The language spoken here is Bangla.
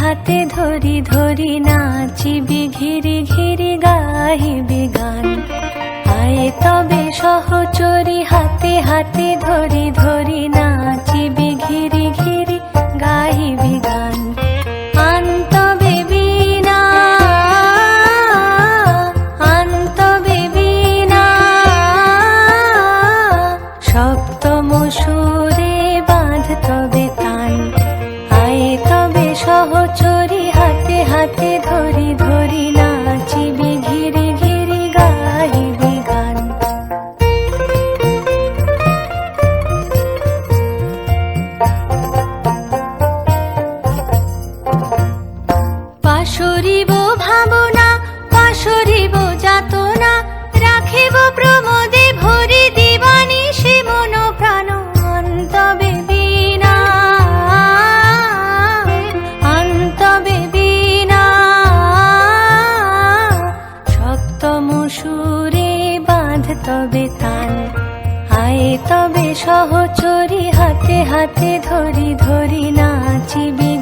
হাতে ধরি ধরি নাচিবি ঘিরি ঘিরি গাহিবি গান। আয়ে তবে সহচরি হাতে হাতে ধরি ধরি নাচিবি ঘিরি ঘিরি গাহিবি গান। আনতবে বীণা আনতবে বীণা সপ্তম সুরে বাঁধতবে তান। আয়ে তবে সহচরি হাতে হাতে ধরি ধরি নাচিবি ঘিরি ঘিরি গাহিবি গান। পাশরিব ভাবনা পাশরিব যাতনা রাখিব প্রমোদে ভরি দিবানি সে মন প্রাণ। অন্তবে বীণা অন্তবে বীণা সপ্তম সুরে বাঁধতবে তান। আয়ে তবে সহচরি হাতে হাতে ধরি ধরি নাচিবি